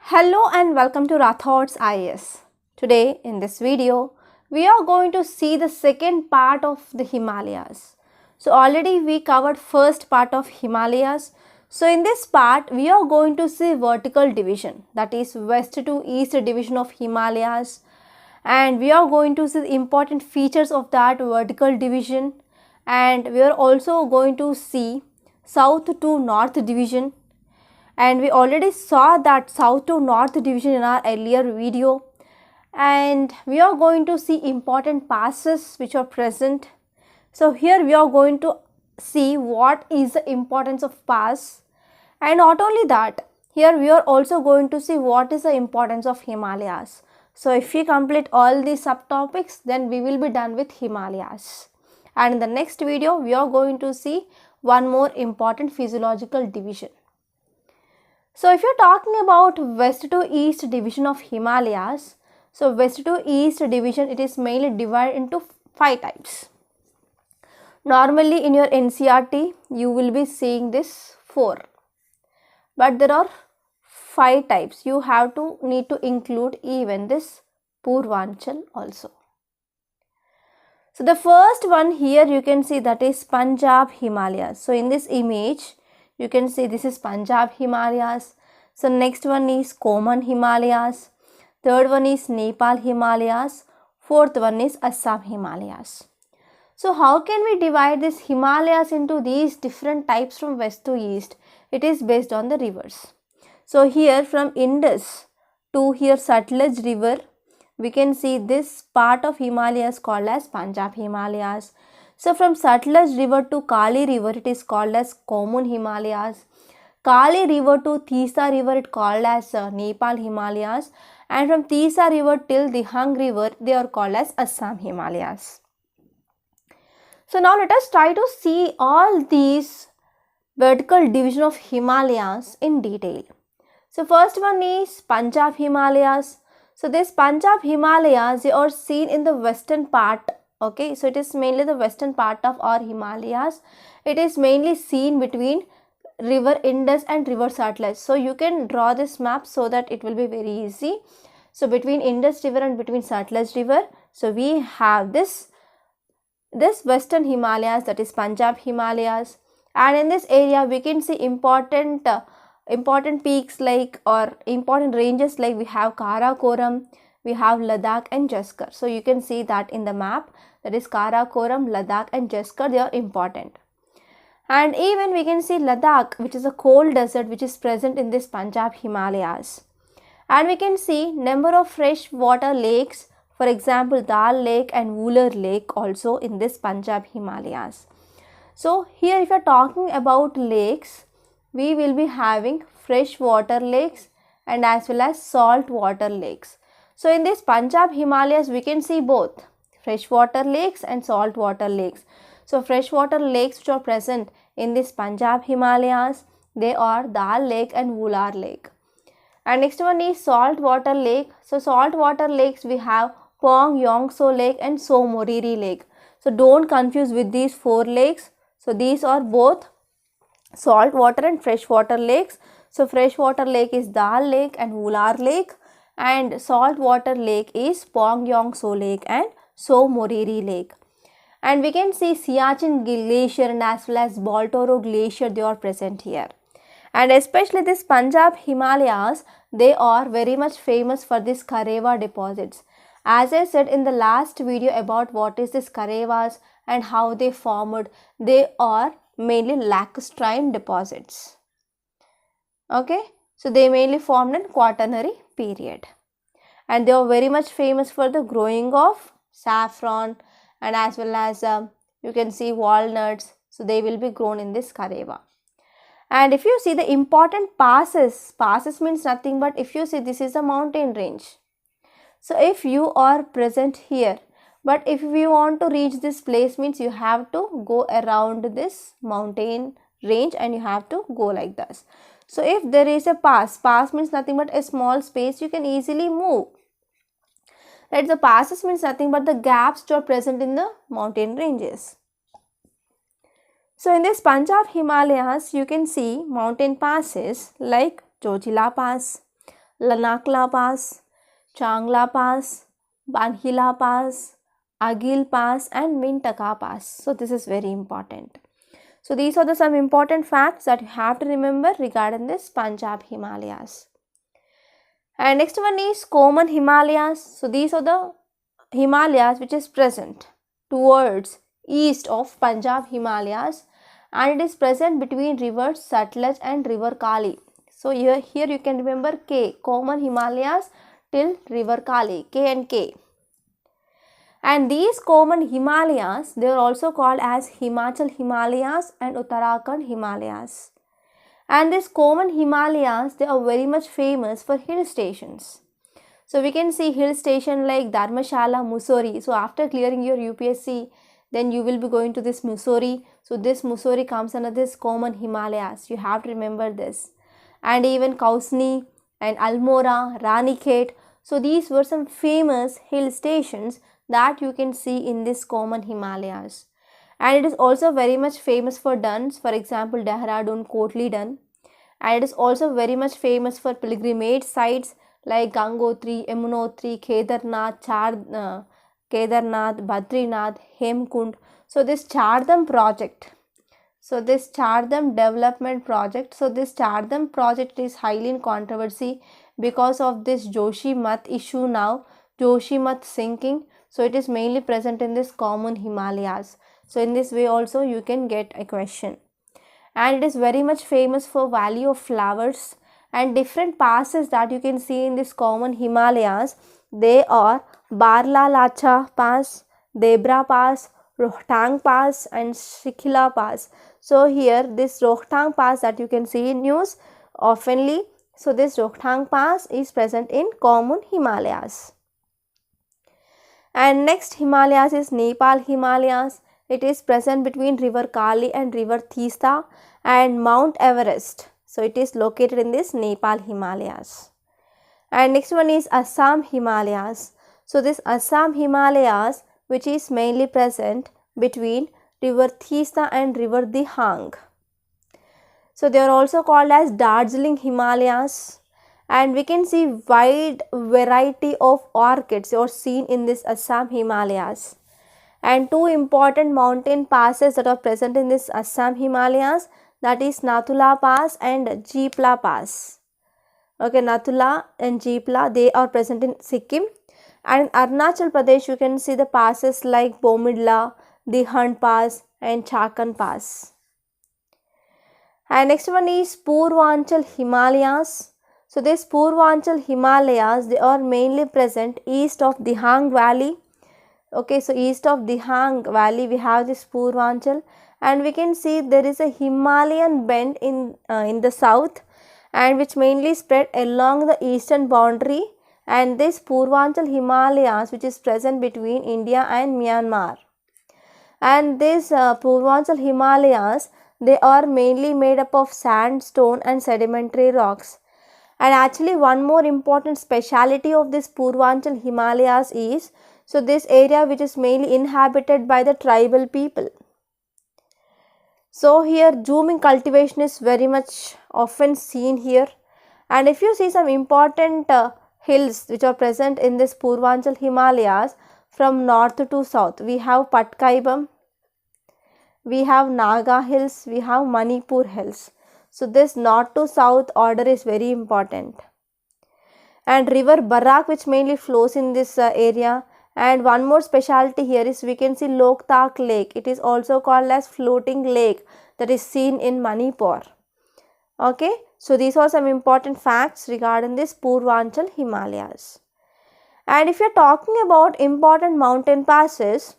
Hello and welcome to Rathod's IAS. Today in this video, we are going to see the second part of the Himalayas. So already we covered first part of Himalayas. So in this part, we are going to see vertical division, that is west to east division of Himalayas. And we are going to see the important features of that vertical division. And we are also going to see south to north division. And we already saw that south to north division in our earlier video, and we are going to see important passes which are present. So here we are going to see what is the importance of pass, and not only that, here we are also going to see what is the importance of Himalayas. So if we complete all these subtopics, then we will be done with Himalayas. And in the next video, we are going to see one more important physiological division. So if you're talking about west to east division of Himalayas, so west to east division, it is mainly divided into 5 types. Normally in your NCERT, you will be seeing this 4. But there are 5 types. You need to include even this Purvanchal also. So the first one here you can see, that is Punjab Himalayas. So in this image, you can see this is Punjab Himalayas. So next one is Kumaon Himalayas. Third one is Nepal Himalayas. Fourth one is Assam Himalayas. So how can we divide this Himalayas into these different types from west to east? It is based on the rivers. So here from Indus to here Sutlej river, we can see this part of Himalayas called as Punjab Himalayas. So from Sutlej river to Kali river, it is called as Kumaon Himalayas. Kali river to Teesta river, it called as Nepal Himalayas. And from Teesta river till Dihang river, they are called as Assam Himalayas. So now let us try to see all these vertical division of Himalayas in detail. So first one is Punjab Himalayas. So this Punjab Himalayas, they are seen in the western part. Okay, so it is mainly the western part of our Himalayas. It is mainly seen between river Indus and river Sutlej. So you can draw this map so that it will be very easy. So between Indus river and between Sutlej river, so we have this western Himalayas, that is Punjab Himalayas. And in this area we can see important peaks like, or important ranges like, we have Karakoram, we have Ladakh and Jaskar. So you can see that in the map, that is Karakoram, Ladakh and Jaskar, they are important. And even we can see Ladakh, which is a cold desert which is present in this Punjab Himalayas. And we can see number of freshwater lakes, for example Dal Lake and Wooler Lake also in this Punjab Himalayas. So here if you are talking about lakes, we will be having freshwater lakes and as well as saltwater lakes. So in this Punjab Himalayas, we can see both freshwater lakes and saltwater lakes. So freshwater lakes which are present in this Punjab Himalayas, they are Dal Lake and Wular Lake. And next one is saltwater lake. So saltwater lakes, we have Pong Yongso Lake and Somoriri Lake. So don't confuse with these 4 lakes. So these are both saltwater and freshwater lakes. So freshwater lake is Dal Lake and Wular Lake, and saltwater lake is Pong Yongso Lake and Somoriri Lake. And we can see Siachen Glacier and as well as Baltoro Glacier, they are present here. And especially this Punjab Himalayas, they are very much famous for this Kareva deposits. As I said in the last video about what is this Karevas and how they formed, they are mainly lacustrine deposits. Okay, so they mainly formed in Quaternary period. And they are very much famous for the growing of saffron and as well as you can see walnuts. So they will be grown in this Kareva. And if you see the important passes means nothing but, if you see, this is a mountain range. So if you are present here, but if you want to reach this place means you have to go around this mountain range and you have to go like this. So if there is a pass means nothing but a small space you can easily move. Right, the passes means nothing but the gaps which are present in the mountain ranges. So in this Punjab Himalayas, you can see mountain passes like Jojila Pass, Lanakla Pass, Changla Pass, Banhila Pass, Agil Pass and Mintaka Pass. So this is very important. So these are the some important facts that you have to remember regarding this Punjab Himalayas. And next one is Kumaon Himalayas. So these are the Himalayas which is present towards east of Punjab Himalayas, and it is present between rivers Satluj and river Kali. So here you can remember K, Kumaon Himalayas till river Kali, K and K. And these Kumaon Himalayas, they are also called as Himachal Himalayas and Uttarakhand Himalayas. And these Kumaon Himalayas, they are very much famous for hill stations. So we can see hill station like Dharmashala, Mussoorie. So after clearing your UPSC, then you will be going to this Mussoorie. So this Mussoorie comes under this Kumaon Himalayas. You have to remember this. And even Kausni and Almora, Ranikhet. So these were some famous hill stations that you can see in this Kumaon Himalayas. And it is also very much famous for duns, for example Dehradun, Kotli Dun. And it is also very much famous for pilgrimage sites like Gangotri, Yamunotri, Kedarnath, Kedarnath, Badrinath, Hemkund. So this Chardham project, so this Chardham development project, so this Chardham project is highly in controversy because of this Joshimath issue now, Joshimath sinking. So it is mainly present in this Kumaon Himalayas. So in this way also you can get a question. And it is very much famous for Valley of Flowers, and different passes that you can see in this Kumaon Himalayas. They are Barla Lacha Pass, Debra Pass, Rohtang Pass and Shikhila Pass. So here this Rohtang Pass that you can see in news oftenly. So this Rohtang Pass is present in Kumaon Himalayas. And next Himalayas is Nepal Himalayas. It is present between river Kali and river Teesta and Mount Everest. So it is located in this Nepal Himalayas. And next one is Assam Himalayas. So this Assam Himalayas, which is mainly present between river Teesta and river Dihang. So they are also called as Darjeeling Himalayas. And we can see wide variety of orchids are seen in this Assam Himalayas. And two important mountain passes that are present in this Assam Himalayas, that is Nathula Pass and Jeepla Pass. Okay, Nathula and Jeepla, they are present in Sikkim. And in Arunachal Pradesh, you can see the passes like Bomidla, Dihand Pass and Chakan Pass. And next one is Purvanchal Himalayas. So this Purvanchal Himalayas, they are mainly present east of Dihang Valley. Okay, so east of Dihang Valley we have this Purvanchal, and we can see there is a Himalayan belt in the south, and which mainly spread along the eastern boundary, and this Purvanchal Himalayas which is present between India and Myanmar. And this Purvanchal Himalayas, they are mainly made up of sandstone and sedimentary rocks. And actually one more important speciality of this Purvanchal Himalayas is, so this area which is mainly inhabited by the tribal people. So here zooming cultivation is very much often seen here. And if you see some important hills which are present in this Purvanchal Himalayas from north to south, we have Patkaibam, we have Naga Hills, we have Manipur Hills. So this north to south order is very important. And river Barak which mainly flows in this area. And one more specialty here is we can see Loktak Lake. It is also called as floating lake that is seen in Manipur. Okay, so these are some important facts regarding this Purvanchal Himalayas. And if you are talking about important mountain passes,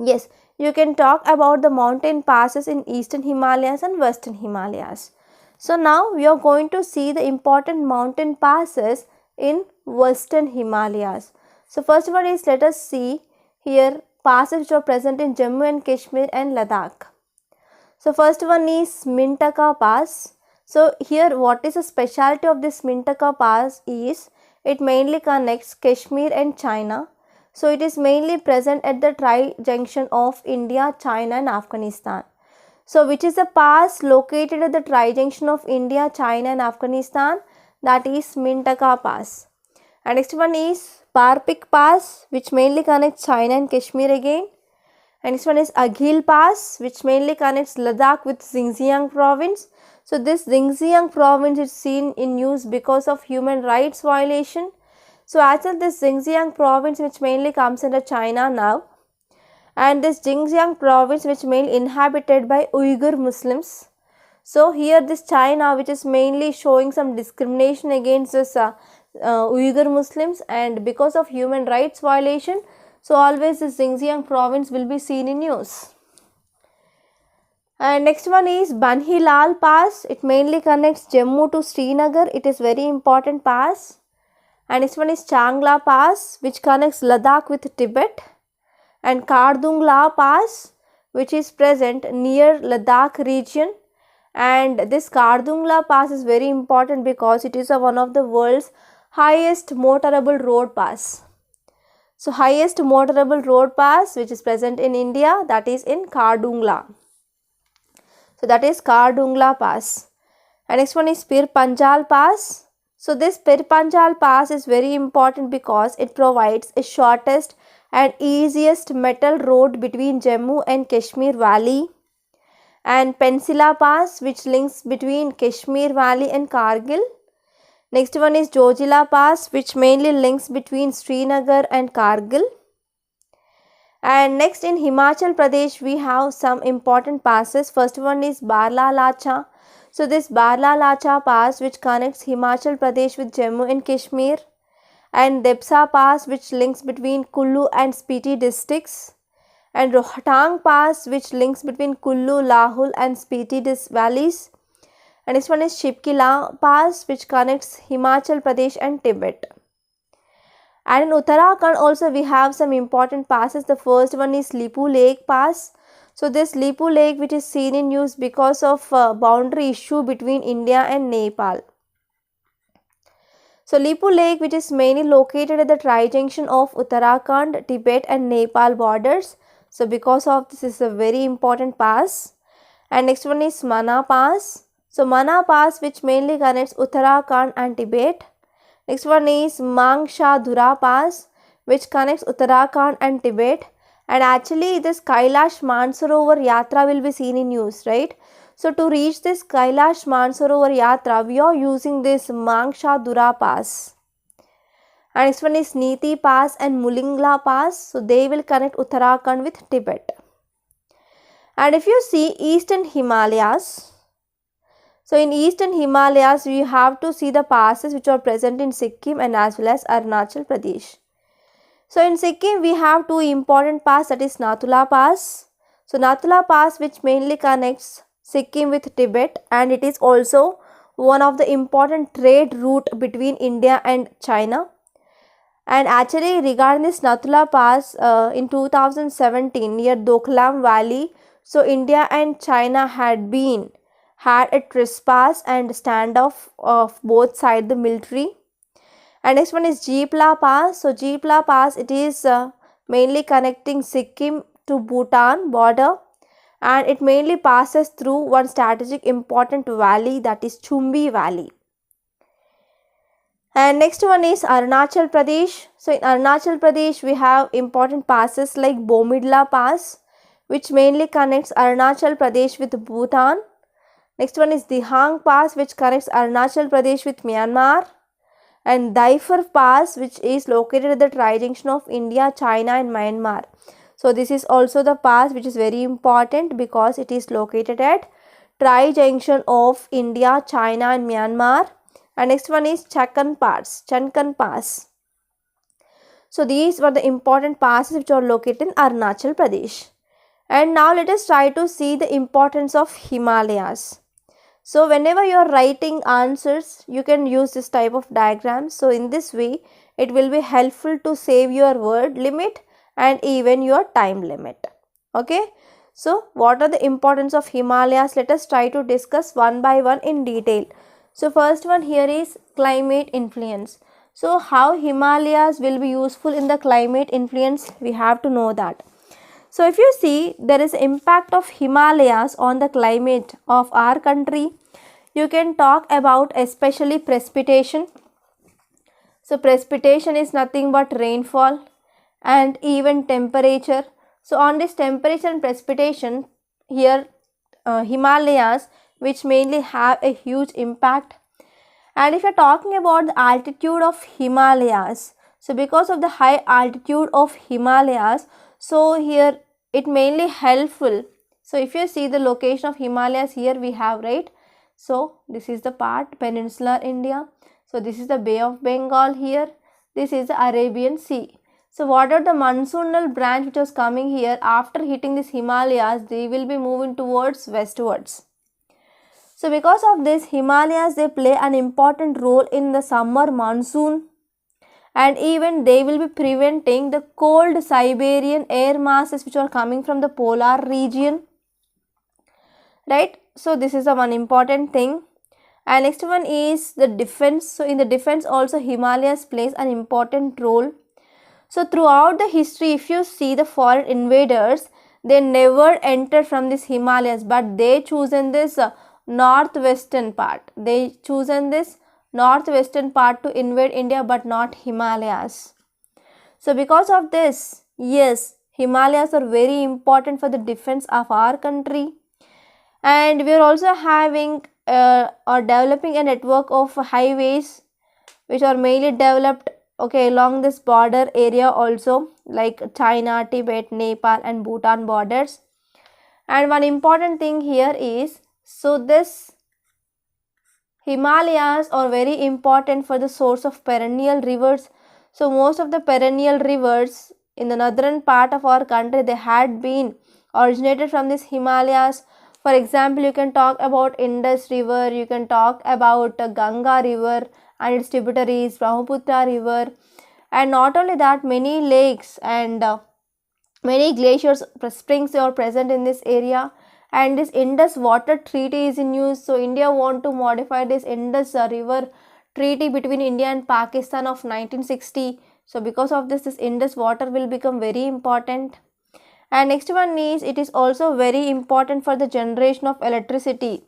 yes, you can talk about the mountain passes in Eastern Himalayas and Western Himalayas. So now we are going to see the important mountain passes in Western Himalayas. So first one is, let us see here passes which are present in Jammu and Kashmir and Ladakh. So first one is Mintaka Pass. So here what is the specialty of this Mintaka Pass is, it mainly connects Kashmir and China. So it is mainly present at the tri-junction of India, China and Afghanistan. So which is a pass located at the tri-junction of India, China and Afghanistan? that is Mintaka Pass. And next one is Parpik Pass, which mainly connects China and Kashmir again. And next one is Aghil Pass, which mainly connects Ladakh with Xinjiang province. So this Xinjiang province is seen in news because of human rights violation. So actually this Xinjiang province, which mainly comes under China now, and this Xinjiang province, which mainly inhabited by Uyghur Muslims. So here this China, which is mainly showing some discrimination against this Uyghur Muslims, and because of human rights violation, so always this Xinjiang province will be seen in news. And next one is Banhilal Pass. It mainly connects Jammu to Srinagar. It is very important pass. And next one is Changla Pass, which connects Ladakh with Tibet. And Kardungla Pass, which is present near Ladakh region. And this Kardungla Pass is very important because it is one of the world's highest motorable road pass. So highest motorable road pass which is present in India, that is in Kardungla. So that is Kardungla Pass. And next one is Purvanchal Pass. So this Purvanchal Pass is very important because it provides a shortest and easiest metal road between Jammu and Kashmir Valley. And Pensila Pass, which links between Kashmir Valley and Kargil. Next one is Jojila Pass, which mainly links between Srinagar and Kargil. And next in Himachal Pradesh, we have some important passes. First one is Barla Lacha. So this Barla Lacha Pass, which connects Himachal Pradesh with Jammu and Kashmir. And Depsa Pass, which links between Kullu and Spiti districts. And Rohtang Pass, which links between Kullu, Lahul and Spiti valleys. And next one is Shipkila Pass, which connects Himachal Pradesh and Tibet. And in Uttarakhand also we have some important passes. The first one is Lipu Lake Pass. So this Lipu Lake, which is seen in news because of boundary issue between India and Nepal. So Lipu Lake, which is mainly located at the tri-junction of Uttarakhand, Tibet and Nepal borders. So because of this is a very important pass. And next one is Mana Pass. So Mana Pass, which mainly connects Uttarakhand and Tibet. Next one is Mangsha Dhura Pass, which connects Uttarakhand and Tibet. And actually this Kailash Mansarovar Yatra will be seen in news, right? So to reach this Kailash Mansarovar Yatra, we are using this Mangsha Dhura Pass. And next one is Niti Pass and Mulingla Pass. So they will connect Uttarakhand with Tibet. And if you see Eastern Himalayas, so in Eastern Himalayas, we have to see the passes which are present in Sikkim and as well as Arunachal Pradesh. So in Sikkim, we have two important passes, that is Nathula Pass. So Nathula Pass, which mainly connects Sikkim with Tibet, and it is also one of the important trade route between India and China. And actually regarding this Nathula Pass, in 2017 near Doklam Valley, so India and China had a trespass and standoff of both sides the military. And next one is Jeepla Pass. So Jeepla Pass, it is mainly connecting Sikkim to Bhutan border, and it mainly passes through one strategic important valley, that is Chumbi Valley. And next one is Arunachal Pradesh. So in Arunachal Pradesh, we have important passes like Bomidla Pass, which mainly connects Arunachal Pradesh with Bhutan. Next one is Dihang Pass, which connects Arunachal Pradesh with Myanmar. And Daifur Pass, which is located at the tri-junction of India, China and Myanmar. So this is also the pass which is very important because it is located at tri-junction of India, China and Myanmar. And next one is Chakan Pass. So these were the important passes which are located in Arunachal Pradesh. And now let us try to see the importance of Himalayas. So whenever you are writing answers, you can use this type of diagram. So in this way, it will be helpful to save your word limit and even your time limit. Okay. So what are the importance of Himalayas? Let us try to discuss one by one in detail. So first one here is climate influence. So how Himalayas will be useful in the climate influence? We have to know that. So if you see, there is impact of Himalayas on the climate of our country. you can talk about especially precipitation. So precipitation is nothing but rainfall and even temperature. So on this temperature and precipitation, here Himalayas which mainly have a huge impact. And if you are talking about the altitude of Himalayas, so because of the high altitude of Himalayas, so here it mainly helpful. So if you see the location of Himalayas, here we have, right? So this is the part peninsular India. So this is the Bay of Bengal here. This is the Arabian Sea. So what are the monsoonal branch which was coming here after hitting this Himalayas, they will be moving towards westwards. So because of this, Himalayas, they play an important role in the summer monsoon, and even they will be preventing the cold Siberian air masses which are coming from the polar region, right? So this is the one important thing. And next one is the defense. So in the defense also Himalayas plays an important role. So throughout the history, if you see the foreign invaders, they never entered from this Himalayas, but they chosen this northwestern part. They chosen this northwestern part to invade India, but not Himalayas. So because of this, yes, Himalayas are very important for the defense of our country. And we are also having or developing a network of highways which are mainly developed along this border area also, like China, Tibet, Nepal and Bhutan borders. And one important thing here is, so this Himalayas are very important for the source of perennial rivers. So most of the perennial rivers in the northern part of our country, they had been originated from this Himalayas. For example, you can talk about Indus River, you can talk about Ganga River and its tributaries, Brahmaputra River, and not only that, many lakes and many glaciers, springs are present in this area. And this Indus water treaty is in use. So India want to modify this Indus river treaty between India and Pakistan of 1960. So because of this, this Indus water will become very important. And next one is, it is also very important for the generation of electricity.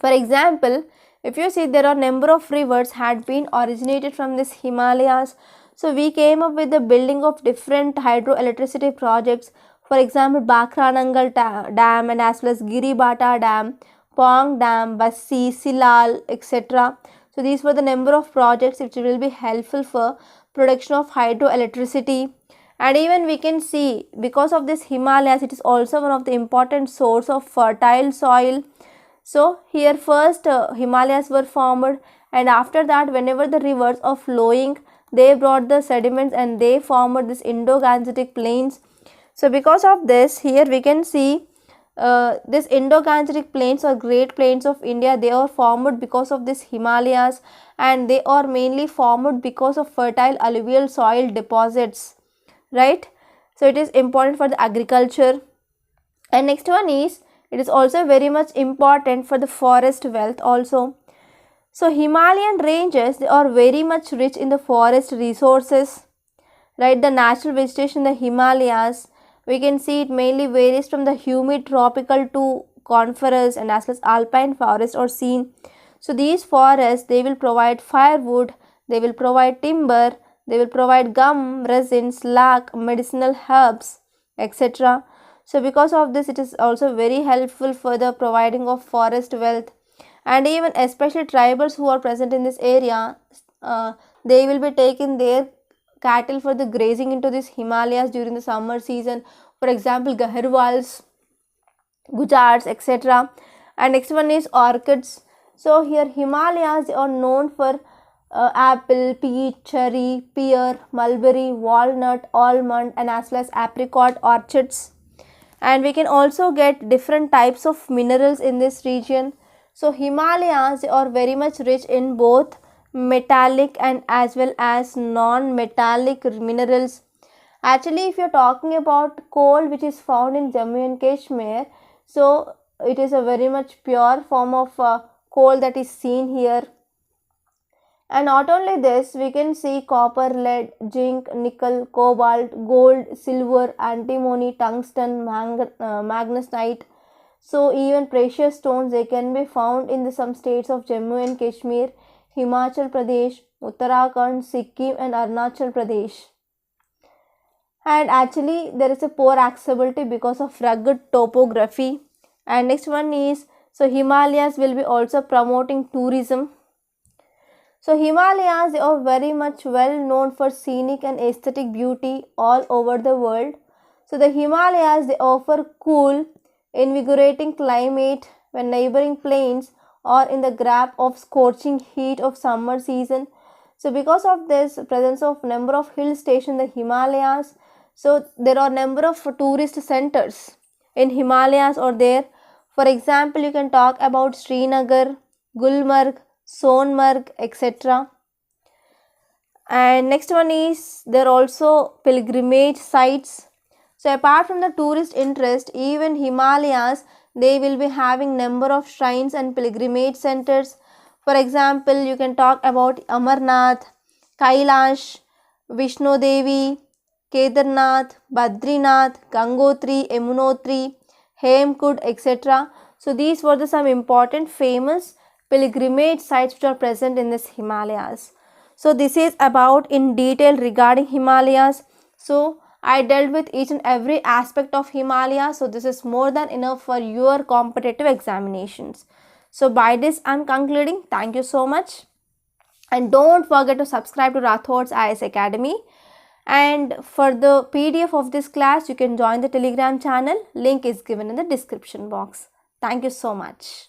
For example, if you see, there are number of rivers had been originated from this Himalayas. So we came up with the building of different hydroelectricity projects. For example, Bakranangal Dam and as well as Giribata Dam, Pong Dam, Bassi, Silal, etc. So these were the number of projects which will be helpful for production of hydroelectricity. And even we can see, because of this Himalayas, it is also one of the important source of fertile soil. So here first Himalayas were formed, and after that whenever the rivers are flowing, they brought the sediments and they formed this Indo-Gangetic plains. So because of this, here we can see this Indo-Gangetic plains or Great Plains of India, they are formed because of this Himalayas, and they are mainly formed because of fertile alluvial soil deposits, right? So it is important for the agriculture. And next one is, it is also very much important for the forest wealth also. So Himalayan ranges, they are very much rich in the forest resources, right? The natural vegetation in the Himalayas, we can see it mainly varies from the humid tropical to coniferous and as well as alpine forest or seen. So these forests, they will provide firewood, they will provide timber, they will provide gum, resins, lac, medicinal herbs, etc. So because of this, it is also very helpful for the providing of forest wealth. And even especially tribals who are present in this area, they will be taking their cattle for the grazing into this Himalayas during the summer season. For example, Gaharwals, Gujars, etc. And next one is orchids. So here Himalayas are known for apple, peach, cherry, pear, mulberry, walnut, almond and as well as apricot orchards. And we can also get different types of minerals in this region. So Himalayas are very much rich in both metallic and as well as non-metallic minerals. Actually, if you're talking about coal which is found in Jammu and Kashmir, so it is a very much pure form of coal that is seen here. And not only this, we can see copper, lead, zinc, nickel, cobalt, gold, silver, antimony, tungsten, magnesite. So even precious stones, they can be found in some states of Jammu and Kashmir, Himachal Pradesh, Uttarakhand, Sikkim and Arunachal Pradesh. And actually there is a poor accessibility because of rugged topography. And next one is, so Himalayas will be also promoting tourism. So Himalayas, they are very much well known for scenic and aesthetic beauty all over the world. So the Himalayas, they offer cool, invigorating climate when neighboring plains are in the grip of scorching heat of summer season. So because of this presence of number of hill stations in the Himalayas, so there are number of tourist centers in Himalayas are there. For example, you can talk about Srinagar, Gulmarg, Sonmarg, etc. And next one is, there are also pilgrimage sites. So apart from the tourist interest, even Himalayas, they will be having number of shrines and pilgrimage centers. For example, you can talk about Amarnath, Kailash, Vishnu Devi, Kedarnath, Badrinath, Gangotri, Yamunotri, Hemkud, etc. So these were some important famous pilgrimage sites which are present in this Himalayas. So this is about in detail regarding Himalayas. So I dealt with each and every aspect of Himalayas. So this is more than enough for your competitive examinations. So by this I am concluding. Thank you so much. And don't forget to subscribe to Rathod's IAS Academy. And for the PDF of this class, you can join the Telegram channel. Link is given in the description box. Thank you so much.